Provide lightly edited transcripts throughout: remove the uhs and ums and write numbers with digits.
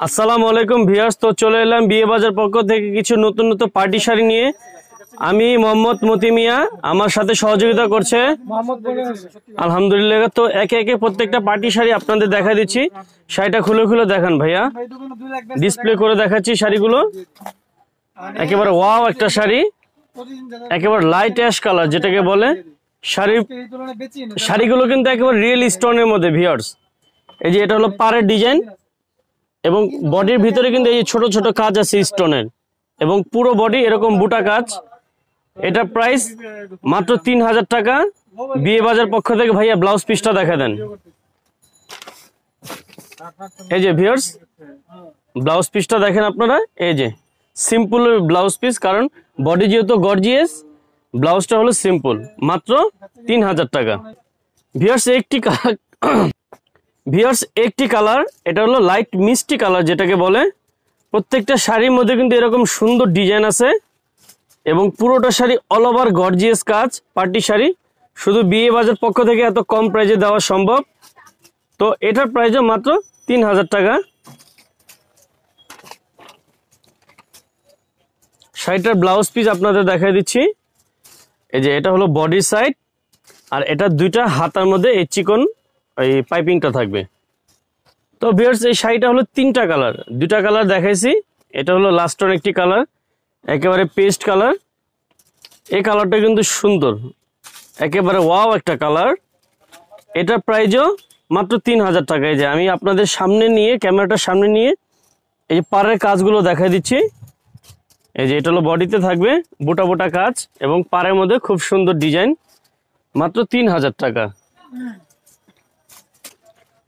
আসসালামু আলাইকুম ভিউয়ার্স, তো চলে এলাম বিয়ে বাজার পক্ষ থেকে কিছু নতুন নতুন পার্টি শাড়ি নিয়ে। আমি মোহাম্মদ মতি মিয়া, আমার সাথে সহযোগিতা করছে আলহামদুলিল্লাহ। তো একে একে প্রত্যেকটা পার্টি শাড়ি আপনাদের দেখা দিচ্ছি। শাড়িটা খুলে খুলে দেখান ভাইয়া, ডিসপ্লে করে দেখাচ্ছি শাড়িগুলো। একেবারে ওয়াও একটা শাড়ি, একেবারে লাইট অ্যাশ কালার যেটাকে বলে। শাড়িগুলো কিন্তু একেবারে রিয়েল স্টোনের মধ্যে ভিউয়ার্স। এই যে এটা হলো পাড়ের ডিজাইন এবং বডির ভিতরে কিন্তু এই ছোট ছোট কাজ আছে স্টোনের, এবং পুরো বডি এরকম বুটা কাজ। এটা প্রাইস মাত্র 3000 টাকা বিয়ে বাজার পক্ষ থেকে। ভাইয়া ব্লাউজ পিসটা দেখা দেন। এই যে ভিউয়ার্স, ব্লাউজ পিসটা দেখেন আপনারা। এই যে সিম্পল ব্লাউজ পিস, কারণ বডি যেহেতু গর্জিয়াস, ব্লাউজটা হলো সিম্পল, মাত্র 3000 টাকা। ভিউয়ার্স একটি কালার, এটা হলো লাইট মিষ্টি কালার যেটাকে বলে। প্রত্যেকটা শাড়ির মধ্যে কিন্তু এরকম সুন্দর ডিজাইন আছে এবং পুরোটা শাড়ি অল ওভার গর্জিয়াস কাজ। পার্টি শাড়ি শুধু বিয়ে বাজার পক্ষ থেকে এত কম প্রাইজে দেওয়া সম্ভব। তো এটার প্রাইসও মাত্র 3000 টাকা। শাড়িটার ব্লাউজ পিস আপনাদের দেখাই দিচ্ছি। এই যে এটা হলো বডি সাইড, আর এটা দুইটা হাতার মধ্যে এই চিকন এই পাইপিংটা থাকবে। তো ভিউয়ার্স এই শাড়িটা হলো তিনটা কালার, দুটা কালার দেখাইছি। এটা হলো লাস্ট অন একটি কালার, একেবারে পেস্ট কালার। এই কালারটা কিন্তু সুন্দর, একেবারে ওয়াও একটা কালার। এটা প্রাইসও মাত্র 3000 টাকা। এই যে আমি আপনাদের সামনে নিয়ে, ক্যামেরাটার সামনে নিয়ে এই যে পাড়ের কাজগুলো দেখাই দিচ্ছি। এই যে এটা হলো বডিতে থাকবে বুটা বুটা কাজ এবং পাড়ের মধ্যে খুব সুন্দর ডিজাইন, মাত্র 3000 টাকা।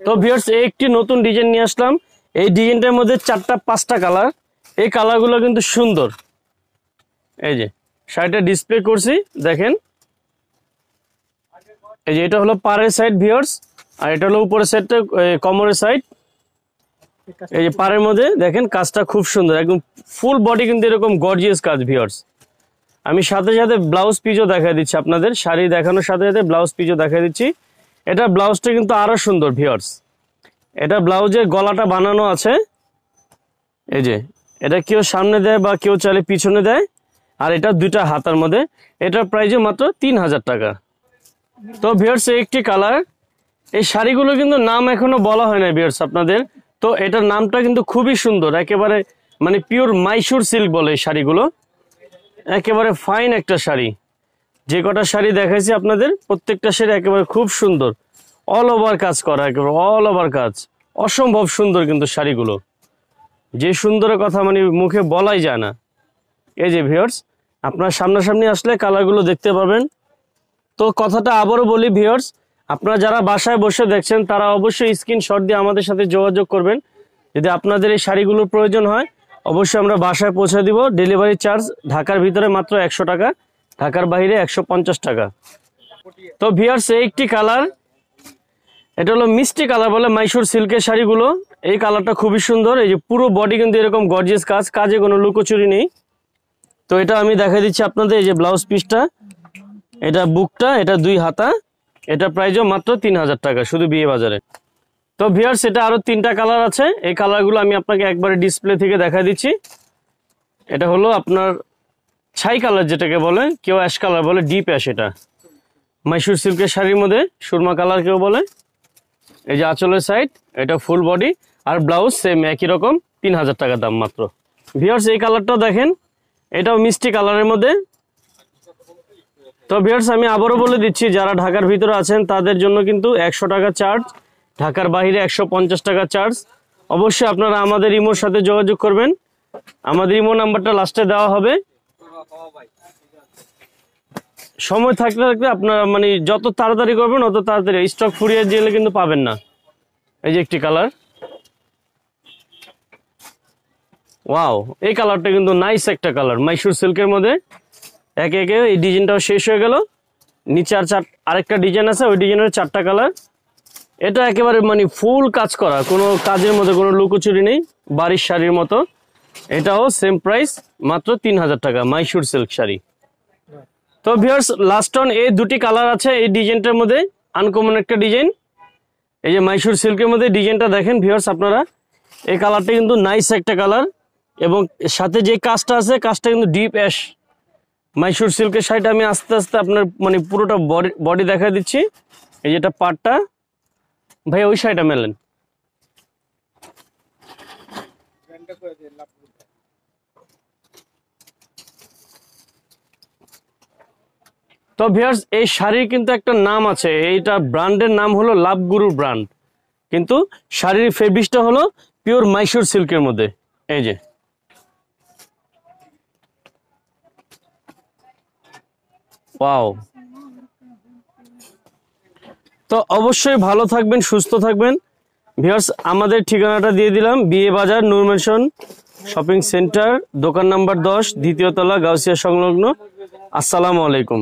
তো ভিউয়ার্স একটি নতুন ডিজাইন নিয়ে আসলাম। এই ডিজাইনটার মধ্যে 4-5টা কালার। এই কালারগুলো কিন্তু সুন্দর। এই যে শাড়িটা ডিসপ্লে করছি দেখেন। এই যে এটা হলো পাড়ের সাইড ভিউয়ার্স, আর এটা হলো উপরের সাইডটা কোমরের সাইড। এই যে পাড়ের মধ্যে দেখেন কাজটা খুব সুন্দর, একদম ফুল বডি কিন্তু এরকম গর্জিয়াস কাজ ভিউয়ার্স। আমি সাথে সাথে ব্লাউজ পিসও দেখা দিচ্ছি আপনাদের। শাড়ি দেখানোর সাথে সাথে ব্লাউজ পিসও দেখা দিচ্ছি। এটা ব্লাউজটা কিন্তু আরো সুন্দর ভিউয়ার্স। এটা ব্লাউজের গলাটা বানানো আছে। এই যে এটা কেউ সামনে দেয় বা কেউ চাইলে পিছনে দেয়, আর এটা দুইটা হাতার মধ্যে। এটার প্রাইসও মাত্র 3000 টাকা। তো ভিউয়ার্স একটি কালার। এই শাড়িগুলো কিন্তু নাম এখনো বলা হয় না ভিউয়ার্স আপনাদের। তো এটার নামটা কিন্তু খুবই সুন্দর, একেবারে মানে পিওর মাইসুর সিল্ক বলে এই শাড়িগুলো। একেবারে ফাইন একটা শাড়ি। যে কটা শাড়ি দেখাইছি আপনাদের প্রত্যেকটা শাড়ি একেবারে খুব সুন্দর, অল ওভার কাজ করা, একেবারে অল ওভার কাজ, অসম্ভব সুন্দর কিন্তু শাড়িগুলো। যে সুন্দরের কথা মানে মুখে বলাই যায় না। এই যে ভিউয়ার্স, আপনার সামনাসামনি আসলে কালারগুলো দেখতে পাবেন। তো কথাটা আবারও বলি ভিউয়ার্স, আপনারা যারা বাসায় বসে দেখছেন তারা অবশ্যই স্ক্রিনশট দিয়ে আমাদের সাথে যোগাযোগ করবেন। যদি আপনাদের এই শাড়িগুলোর প্রয়োজন হয় অবশ্যই আমরা বাসায় পৌঁছে দিব। ডেলিভারি চার্জ ঢাকার ভিতরে মাত্র 100 টাকা, ঢাকার বাইরে 150 টাকা। তো ভিউয়ার্স একটি কালার, এটা হলো মিষ্টি কালার বলে মাইসুর সিল্কের শাড়িগুলো। এই কালারটা খুবই সুন্দর। এই যে পুরো বডি কিন্তু এরকম গর্জিয়াস কাজ, কাজে কোনো লুকোচুরি নেই। তো এটা আমি দেখা দিচ্ছি আপনাদের। এই যে ব্লাউজ পিসটা, এটা বুকটা, এটা দুই হাতা। এটা প্রাইসও মাত্র 3000 টাকা শুধু বিয়ে বাজারে। তো ভিউয়ার্স এটা আরো তিনটা কালার আছে। এই কালারগুলো আমি আপনাকে একবারে ডিসপ্লে থেকে দেখা দিচ্ছি। এটা হলো আপনার ছাই কালার যেটাকে বলে, কেউ অ্যাশ কালার বলে, ডিপ অ্যাশ। এটা মাইসুর সিল্কের শাড়ির মধ্যে সুরমা কালার কেউ বলে। এই যে আঁচলের সাইড, এটা ফুল বডি, আর ব্লাউজ সেম একই রকম, 3000 টাকা দাম মাত্র। ভিউয়ার্স এই কালারটাও দেখেন, এটাও মিষ্টি কালারের মধ্যে। তো ভিউয়ার্স আমি আবারও বলে দিচ্ছি, যারা ঢাকার ভিতরে আছেন তাদের জন্য কিন্তু 100 টাকা চার্জ, ঢাকার বাইরে 150 টাকা চার্জ। অবশ্যই আপনারা আমাদের ইমোর সাথে যোগাযোগ করবেন। আমাদের ইমো নাম্বারটা লাস্টে দেওয়া হবে। সময় থাকতে থাকতে আপনারা মানে যত তাড়াতাড়ি করবেন অত তাড়াতাড়ি, স্টক ফুরিয়ে গেলে কিন্তু পাবেন না। এই যে একটি কালার, ওয়াও এই কালারটা কিন্তু নাইস একটা কালার মাইসুর সিল্কের মধ্যে। একে একে এই ডিজাইনটাও শেষ হয়ে গেল। নিচে আরেকটা ডিজাইন আছে, ওই ডিজাইনের 4টা কালার। এটা একেবারে মানে ফুল কাজ করা, কোনো কাজের মধ্যে কোনো লুকোচুরি নেই, বাড়ির শাড়ির মতো। এটাও সেম প্রাইস, মাত্র 3000 টাকা মাইসুর সিল্ক শাড়ি। তো ভিউয়ার্স লাস্ট অন এই দুটি কালার আছে এই ডিজাইনটার মধ্যে, আনকমন একটা ডিজাইন। এই যে মাইসুর সিল্কের মধ্যে ডিজাইনটা দেখেন ভিউয়ার্স আপনারা, এই কালারটা কিন্তু নাইস একটা কালার, এবং সাথে যে কাজটা আছে কাজটা কিন্তু ডিপ অ্যাশ মাইসুর সিল্কের শাড়িটা। আমি আস্তে আস্তে আপনার মানে পুরোটা বডি দেখা দিচ্ছি। এই যেটা পাটটা, ভাই ওই শাড়িটা মেলেন। তো ভিউয়ার্স এই শাড়ির কিন্তু একটা নাম আছে, এইটা ব্র্যান্ডের নাম হলো লাভ গুরু ব্র্যান্ড, কিন্তু শাড়ির ফেব্রিক্সটা হলো পিওর মাইসুর সিল্কের মধ্যে। এই যে ওয়াও। তো অবশ্যই ভালো থাকবেন, সুস্থ থাকবেন ভিউয়ার্স। আমাদের ঠিকানাটা দিয়ে দিলাম, বিয়ে বাজার নূর ম্যানশন শপিং সেন্টার, দোকান নাম্বার 10, দ্বিতীয় তলা, গাউসিয়া সংলগ্ন। আসসালামু আলাইকুম।